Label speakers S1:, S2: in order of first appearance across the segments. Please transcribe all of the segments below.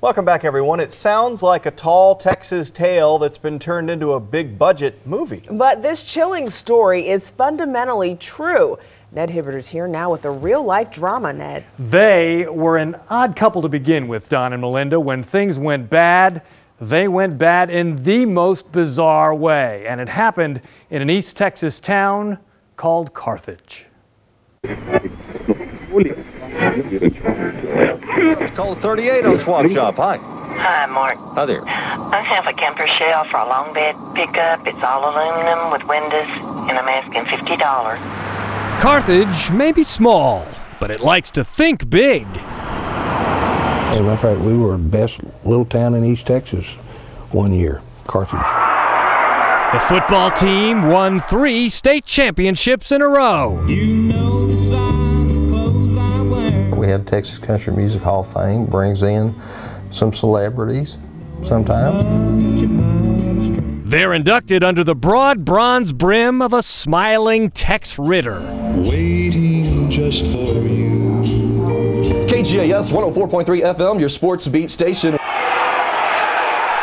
S1: Welcome back, everyone. It sounds like a tall Texas tale that's been turned into a big budget movie.
S2: But this chilling story is fundamentally true. Ned Hibberd is here now with a real-life drama, Ned.
S3: They were an odd couple to begin with, Don and Melinda. When things went bad, they went bad in the most bizarre way. And it happened in an East Texas town called Carthage.
S4: It's called 38 on Swap Shop. Hi.
S5: Hi, Mark.
S4: Hi there.
S5: I have a camper shell for a long bed pickup. It's all aluminum with windows, and I'm asking $50.
S3: Carthage may be small, but it likes to think big.
S6: As a matter of fact, we were the best little town in East Texas one year, Carthage.
S3: The football team won 3 state championships in a row.
S7: We have Texas Country Music Hall of Fame, brings in some celebrities sometimes.
S3: They're inducted under the broad bronze brim of a smiling Tex Ritter.
S8: Waiting just for you.
S9: KGAS 104.3 FM, your sports beat station.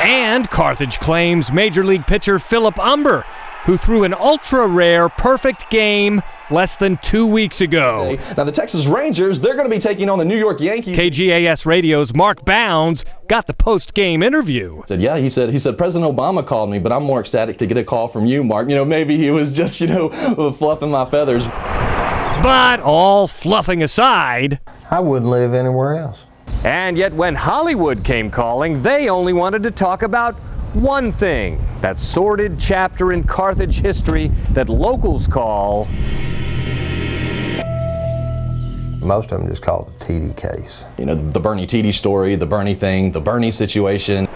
S3: And Carthage claims Major League pitcher Philip Umber, who threw an ultra-rare perfect game less than 2 weeks ago.
S9: Now the Texas Rangers, they're going to be taking on the New York Yankees.
S3: KGAS Radio's Mark Bounds got the post-game interview.
S9: He said President Obama called me, but I'm more ecstatic to get a call from you, Mark. Maybe he was just, fluffing my feathers.
S3: But all fluffing aside,
S7: I wouldn't live anywhere else.
S3: And yet when Hollywood came calling, they only wanted to talk about one thing, that sordid chapter in Carthage history that locals call...
S7: Most of them just call it the TD case.
S9: The Bernie TD story, the Bernie thing, the Bernie situation.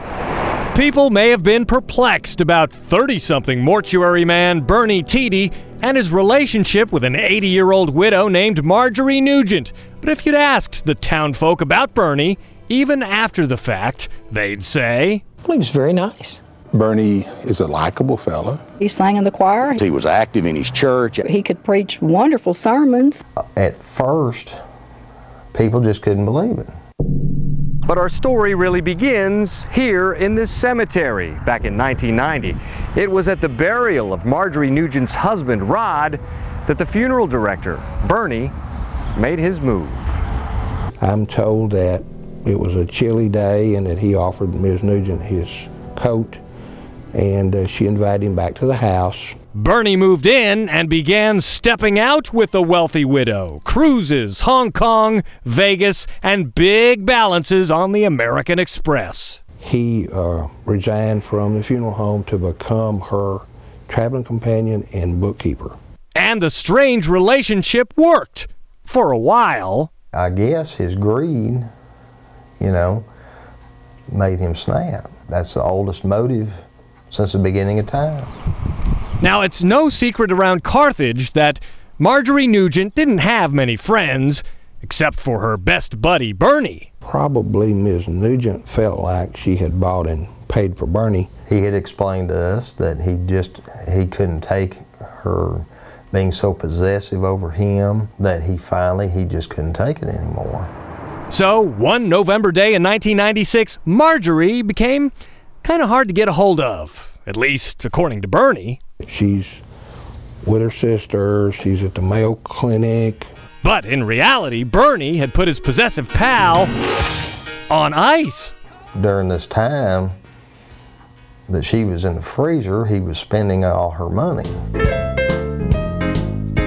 S3: People may have been perplexed about 30-something mortuary man Bernie Tiede and his relationship with an 80-year-old widow named Marjorie Nugent. But if you'd asked the townfolk about Bernie, even after the fact, they'd say...
S10: Well, he was very nice.
S11: Bernie is a likable fella.
S12: He sang in the choir.
S13: He was active in his church.
S12: He could preach wonderful sermons.
S7: At first, people just couldn't believe it.
S3: But our story really begins here in this cemetery back in 1990. It was at the burial of Marjorie Nugent's husband, Rod, that the funeral director, Bernie, made his move.
S6: I'm told that it was a chilly day and that he offered Ms. Nugent his coat, and she invited him back to the house.
S3: Bernie moved in and began stepping out with the wealthy widow. Cruises, Hong Kong, Vegas, and big balances on the American Express.
S6: He resigned from the funeral home to become her traveling companion and bookkeeper.
S3: And the strange relationship worked for a while.
S7: I guess his greed, made him snap. That's the oldest motive since the beginning of time.
S3: Now, it's no secret around Carthage that Marjorie Nugent didn't have many friends, except for her best buddy, Bernie.
S6: Probably Ms. Nugent felt like she had bought and paid for Bernie.
S7: He had explained to us that he couldn't take her being so possessive over him, that he just couldn't take it anymore.
S3: So, one November day in 1996, Marjorie became kind of hard to get a hold of, at least according to Bernie.
S6: She's with her sister, she's at the Mayo Clinic.
S3: But in reality, Bernie had put his possessive pal on ice.
S7: During this time that she was in the freezer, he was spending all her money.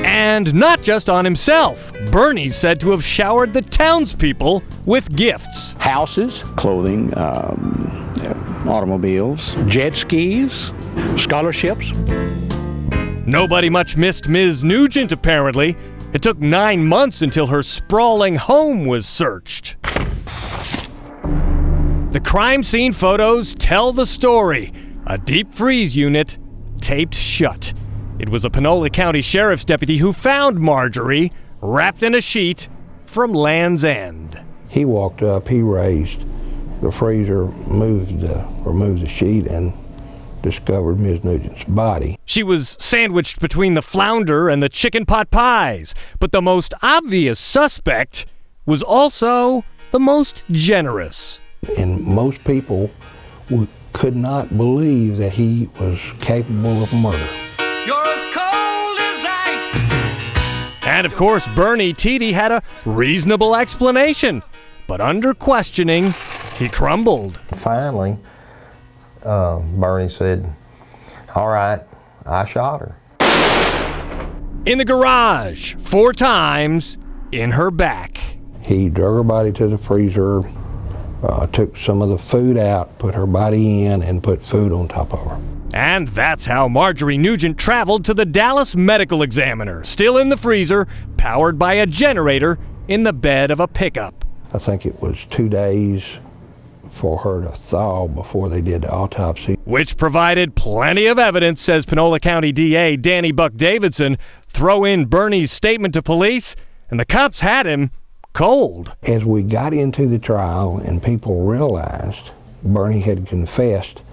S3: And not just on himself. Bernie's said to have showered the townspeople with gifts.
S13: Houses, clothing, automobiles, jet skis, scholarships.
S3: Nobody much missed Ms. Nugent, apparently. It took 9 months until her sprawling home was searched. The crime scene photos tell the story. A deep freeze unit taped shut. It was a Panola County Sheriff's deputy who found Marjorie wrapped in a sheet from Land's End.
S6: He walked up, he raised the freezer, removed the sheet, and discovered Ms. Nugent's body.
S3: She was sandwiched between the flounder and the chicken pot pies, but the most obvious suspect was also the most generous.
S6: And most people could not believe that he was capable of murder.
S10: You're as cold as ice.
S3: And of course, Bernie Tiede had a reasonable explanation. But under questioning, he crumbled.
S7: Finally, Bernie said, "All right, I shot her."
S3: In the garage, 4 times, in her back.
S6: He drug her body to the freezer, took some of the food out, put her body in, and put food on top of her.
S3: And that's how Marjorie Nugent traveled to the Dallas Medical Examiner, still in the freezer, powered by a generator in the bed of a pickup.
S6: I think it was 2 days for her to thaw before they did the autopsy.
S3: Which provided plenty of evidence, says Panola County DA Danny Buck Davidson. Throw in Bernie's statement to police, and the cops had him cold.
S6: As we got into the trial and people realized Bernie had confessed,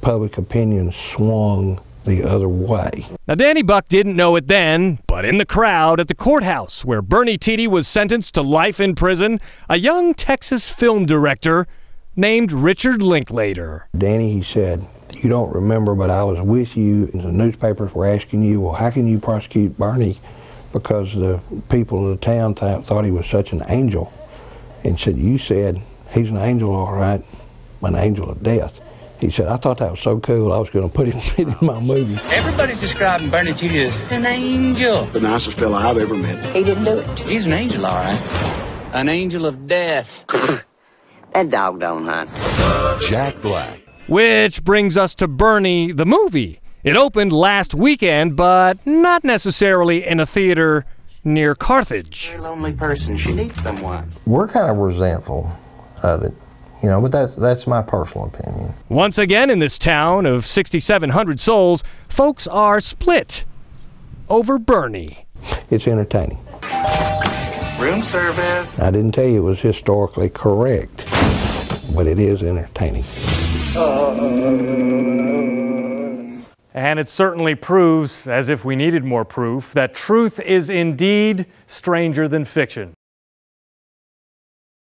S6: public opinion swung the other way.
S3: Now, Danny Buck didn't know it then, but in the crowd at the courthouse where Bernie Tiede was sentenced to life in prison, a young Texas film director named Richard Linklater.
S6: Danny, he said, "You don't remember, but I was with you, and the newspapers were asking you, well, how can you prosecute Bernie? Because the people in the town thought he was such an angel." And said, "You said, he's an angel, all right, an angel of death." He said, "I thought that was so cool, I was going to put it in my movie."
S10: Everybody's describing Bernie Tiede as an angel.
S14: The nicest fella I've ever met.
S10: He didn't do it. He's an angel, all right. An angel of death.
S15: That dog don't hunt.
S4: Jack Black.
S3: Which brings us to Bernie, the movie. It opened last weekend, but not necessarily in a theater near Carthage.
S10: Very lonely person. She needs someone.
S7: We're kind of resentful of it, you know, but that's my personal opinion.
S3: Once again, in this town of 6,700 souls, folks are split over Bernie.
S6: It's entertaining.
S10: Room service.
S6: I didn't tell you it was historically correct, but it is entertaining.
S3: And it certainly proves, as if we needed more proof, that truth is indeed stranger than fiction.